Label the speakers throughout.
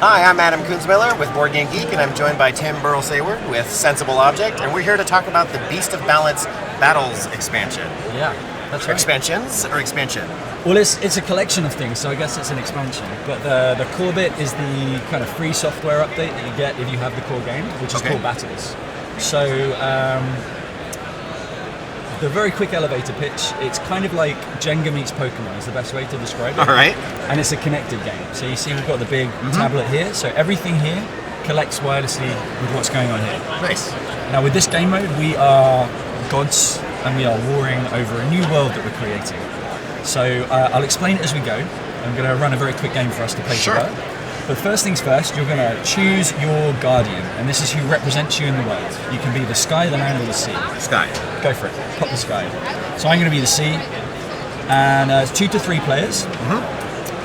Speaker 1: Hi, I'm Adam Kunzmiller with Board Game Geek, and I'm joined by Tim Burrell-Sayward with Sensible Object, and we're here to talk about the Beast of Balance Battles expansion.
Speaker 2: Yeah, that's right.
Speaker 1: Expansions or expansion?
Speaker 2: Well, it's a collection of things, so I guess it's an expansion. But the core bit is the kind of free software update that you get if you have the core game, which is called Battles. So, the very quick elevator pitch, it's kind of like Jenga meets Pokemon is the best way to describe it.
Speaker 1: All right.
Speaker 2: And it's a connected game. So you see we've got the big tablet here, so everything here collects wirelessly with what's going on here.
Speaker 1: Nice.
Speaker 2: Now with this game mode, we are gods and we are warring over a new world that we're creating. So I'll explain it as we go. I'm going to run a very quick game for us to play together. But first things first, you're going to choose your guardian, and this is who represents you in the world. You can be the sky, the land, or the sea.
Speaker 1: Sky.
Speaker 2: Go for it. Pop the sky. So I'm going to be the sea, and it's 2 to 3 players.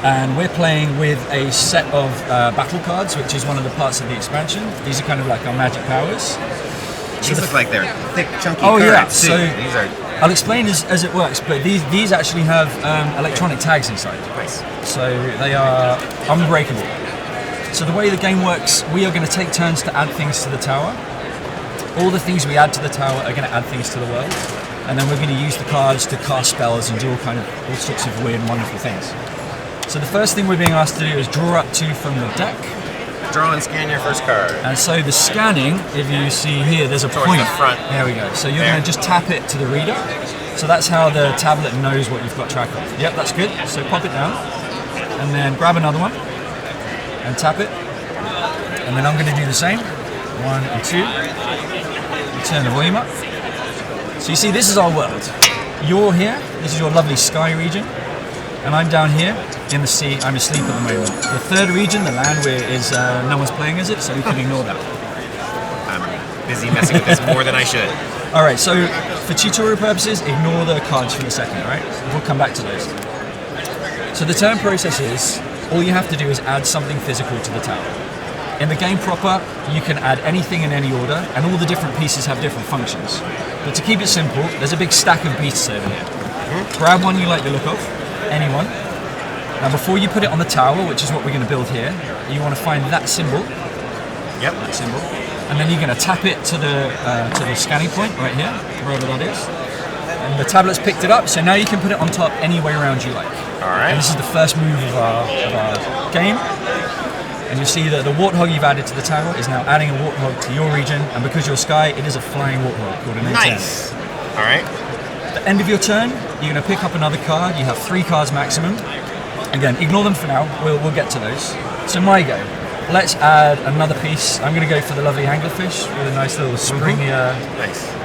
Speaker 2: And we're playing with a set of battle cards, which is one of the parts of the expansion. These are kind of like our magic powers.
Speaker 1: These look like they're thick, chunky
Speaker 2: cards.
Speaker 1: too.
Speaker 2: So
Speaker 1: these are...
Speaker 2: I'll explain as it works, but these actually have electronic tags inside.
Speaker 1: Nice.
Speaker 2: So they are unbreakable. So the way the game works, we are going to take turns to add things to the tower. All the things we add to the tower are going to add things to the world. And then we're going to use the cards to cast spells and do all sorts of weird and wonderful things. So the first thing we're being asked to do is draw up 2 from the deck.
Speaker 1: Draw and scan your first card.
Speaker 2: And so the scanning, if you see here, there's a point.
Speaker 1: The front.
Speaker 2: There we go. So you're going to just tap it to the reader. So that's how the tablet knows what you've got track of. Yep, that's good. So pop it down. And then grab another one. And tap it. And then I'm going to do the same. 1 and 2. Turn the volume up. So you see, this is our world. You're here. This is your lovely sky region. And I'm down here in the sea. I'm asleep at the moment. The third region, the land, is no one's playing as it, so we can ignore that.
Speaker 1: I'm busy messing with this more than I should.
Speaker 2: All right, so for tutorial purposes, ignore the cards for a second, all right? We'll come back to those. So the turn process is, all you have to do is add something physical to the tower. In the game proper, you can add anything in any order, and all the different pieces have different functions. But to keep it simple, there's a big stack of beasts over here. Grab one you like the look of, anyone. Now before you put it on the tower, which is what we're going to build here, you want to find that symbol.
Speaker 1: Yep.
Speaker 2: That symbol. And then you're going to tap it to the scanning point right here, wherever that is. And the tablet's picked it up, so now you can put it on top any way around you like.
Speaker 1: Alright.
Speaker 2: And this is the first move of our game. And you'll see that the warthog you've added to the tower is now adding a warthog to your region, and because you're sky, it is a flying warthog called an A10.
Speaker 1: Nice! Alright.
Speaker 2: At the end of your turn, you're going to pick up another card. You have 3 cards maximum. Again, ignore them for now, we'll get to those. So my go. Let's add another piece. I'm going to go for the lovely anglerfish with a nice little springy,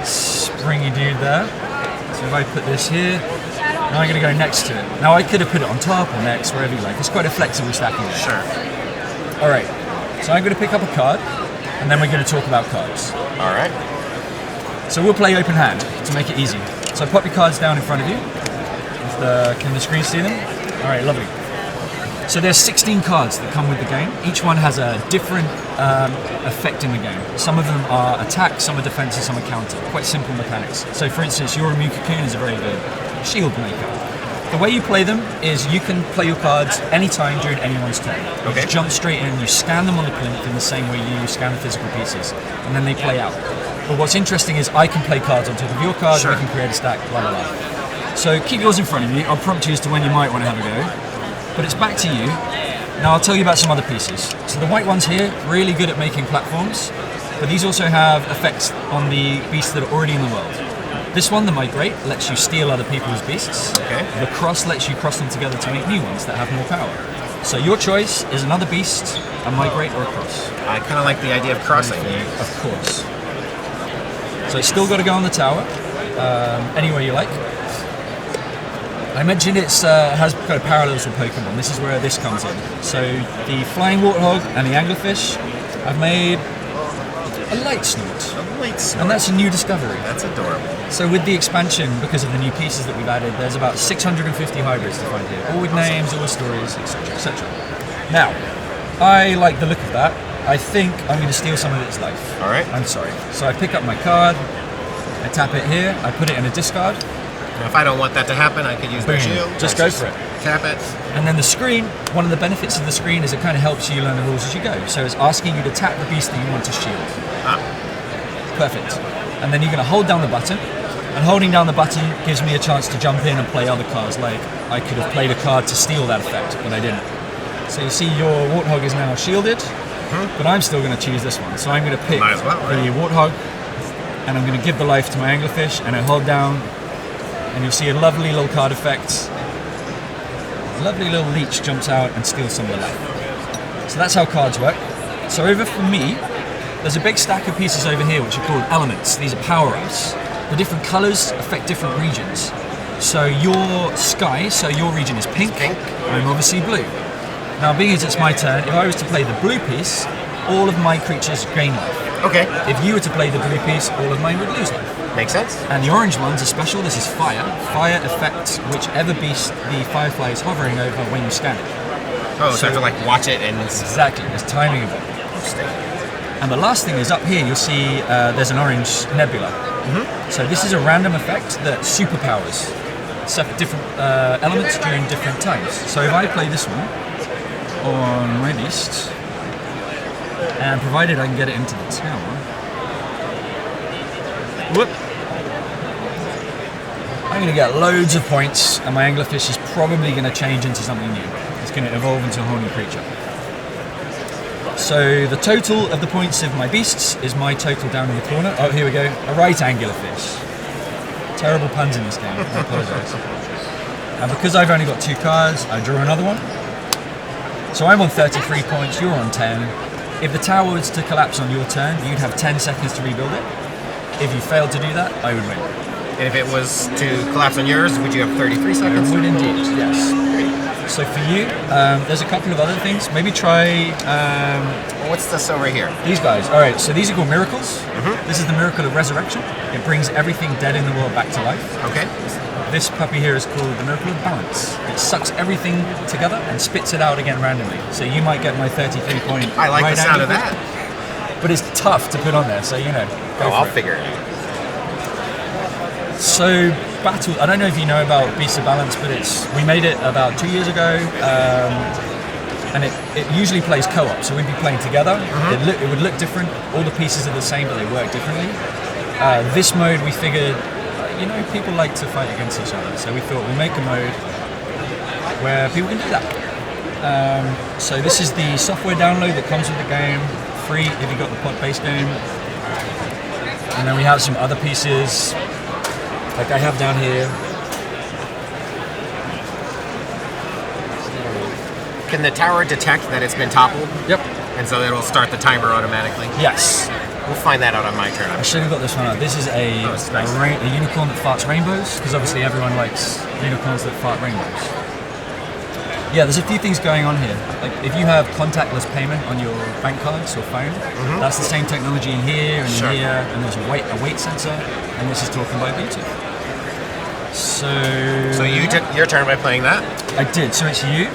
Speaker 2: springy dude there. So if I put this here, now I'm going to go next to it. Now I could have put it on top or next, wherever you like. It's quite a flexible stacking.
Speaker 1: Sure.
Speaker 2: Alright, so I'm going to pick up a card, and then we're going to talk about cards.
Speaker 1: Alright.
Speaker 2: So we'll play open hand to make it easy. So pop your cards down in front of you. Can the screen see them? Alright, lovely. So there's 16 cards that come with the game. Each one has a different effect in the game. Some of them are attack, some are defense, and some are counter. Quite simple mechanics. So for instance, Yoru Cocoon is a very good shield maker. The way you play them is you can play your cards anytime during anyone's turn. You just jump straight in, you scan them on the plinth in the same way you scan the physical pieces, and then they play out. But what's interesting is I can play cards on top of your cards, and I can create a stack, blah, blah, blah. So keep yours in front of you. I'll prompt you as to when you might want to have a go. But it's back to you. Now I'll tell you about some other pieces. So the white ones here, really good at making platforms, but these also have effects on the beasts that are already in the world. This one, the Migrate, lets you steal other people's beasts. The Cross lets you cross them together to make new ones that have more power. So your choice is another beast, a Migrate, or a Cross.
Speaker 1: I kind of like the idea of crossing.
Speaker 2: Of course. So it's still got to go on the tower, anywhere you like. I mentioned it has kind of parallels with Pokemon. This is where this comes in. So the Flying Warthog and the Anglerfish, I've made a Light Snort.
Speaker 1: A Light Snort.
Speaker 2: And that's a new discovery.
Speaker 1: That's adorable.
Speaker 2: So with the expansion, because of the new pieces that we've added, there's about 650 hybrids to find here. All with names, all with stories, etc, etc. Now, I like the look of that. I think I'm going to steal some of its life.
Speaker 1: Alright.
Speaker 2: I'm sorry. So I pick up my card, I tap it here, I put it in a discard,
Speaker 1: Now, if I don't want that to happen, I could use my
Speaker 2: Boom.
Speaker 1: shield.
Speaker 2: Just go for it.
Speaker 1: Tap it.
Speaker 2: And then the screen, one of the benefits of the screen is it kind of helps you learn the rules as you go. So it's asking you to tap the beast that you want to shield. Perfect. And then you're going to hold down the button. And holding down the button gives me a chance to jump in and play other cards. Like, I could have played a card to steal that effect, but I didn't. So you see your Warthog is now shielded, but I'm still going to choose this one. So I'm going to pick
Speaker 1: Might as well, right?
Speaker 2: the Warthog, and I'm going to give the life to my Anglerfish, and I hold down, and you'll see a lovely little card effect. A lovely little leech jumps out and steals some of the life. So that's how cards work. So over for me, there's a big stack of pieces over here which are called elements. These are power-ups. The different colours affect different regions. So your sky, so your region is pink. I'm obviously blue. Now, being as it's my turn, if I was to play the blue piece, all of my creatures gain life.
Speaker 1: Okay.
Speaker 2: If you were to play the blue piece, all of mine would lose life.
Speaker 1: Makes sense.
Speaker 2: And the orange ones are special. This is fire. Fire affects whichever beast the firefly is hovering over when you scan it.
Speaker 1: Oh, so I have to like watch it and...
Speaker 2: Exactly, there's timing of it. And the last thing is up here, you'll see there's an orange nebula. So this is a random effect that superpowers different elements during different times. So if I play this one on my beast, and provided I can get it into the tower, whoop, I'm going to get loads of points, and my Anglerfish is probably going to change into something new. It's going to evolve into a whole new creature. So the total of the points of my beasts is my total down in the corner. Oh, here we go. A right angular fish. Terrible puns in this game. I apologise. And because I've only got 2 cards, I draw another one. So I'm on 33 points, you're on 10. If the tower was to collapse on your turn, you'd have 10 seconds to rebuild it. If you failed to do that, I would win.
Speaker 1: And if it was to collapse on yours, would you have 33 seconds?
Speaker 2: I would indeed, yes. So for you, there's a couple of other things. Maybe try
Speaker 1: What's this over here?
Speaker 2: these guys. All right, so these are called miracles. This is the miracle of resurrection. It brings everything dead in the world back to life.
Speaker 1: Okay.
Speaker 2: This puppy here is called the miracle of balance. It sucks everything together and spits it out again randomly. So you might get my 33 point.
Speaker 1: I like
Speaker 2: right
Speaker 1: the sound of
Speaker 2: angle,
Speaker 1: that.
Speaker 2: but it's tough to put on there. So you know. Go
Speaker 1: Oh,
Speaker 2: for
Speaker 1: I'll
Speaker 2: it.
Speaker 1: figure it out.
Speaker 2: So battle. I don't know if you know about Beast of Balance, but we made it about 2 years ago, and it usually plays co-op. So we'd be playing together. It would look different. All the pieces are the same, but they work differently. This mode, we figured, people like to fight against each other, so we thought we'd make a mode where people can do that. So this is the software download that comes with the game, free if you got the pod-based game. And then we have some other pieces. Like I have down here.
Speaker 1: Can the tower detect that it's been toppled?
Speaker 2: Yep.
Speaker 1: And so it'll start the timer automatically?
Speaker 2: Yes.
Speaker 1: We'll find that out on my turn.
Speaker 2: I should have got this one out. This is a
Speaker 1: nice.
Speaker 2: a unicorn that farts rainbows, because obviously everyone likes unicorns that fart rainbows. Yeah, there's a few things going on here. Like if you have contactless payment on your bank cards or phone, that's the same technology in here and
Speaker 1: Sure.
Speaker 2: in here, and there's a weight sensor, and this is talking by Bluetooth.
Speaker 1: So you took your turn by playing that.
Speaker 2: I did. So it's you.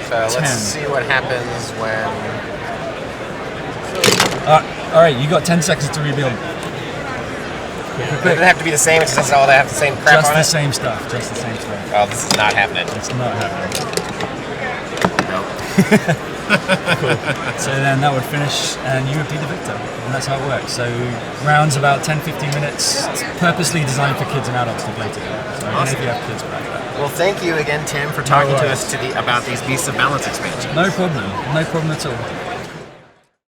Speaker 1: So let's
Speaker 2: 10.
Speaker 1: see what happens when...
Speaker 2: All right, you got 10 seconds to rebuild.
Speaker 1: Does it have to be the same? It's just all they have the same crap
Speaker 2: Just
Speaker 1: on
Speaker 2: the
Speaker 1: it?
Speaker 2: same stuff. Just the same stuff.
Speaker 1: Oh, this is not happening.
Speaker 2: It's not happening.
Speaker 1: Nope.
Speaker 2: So then that would finish and you would be the victor. And that's how it works. So rounds about 10-15 minutes. It's purposely designed for kids and adults to play together. So I don't know if you have kids back there.
Speaker 1: Well, thank you again, Tim, for talking to
Speaker 2: worries.
Speaker 1: us about these Beasts of Balance expansions.
Speaker 2: No problem. No problem at all.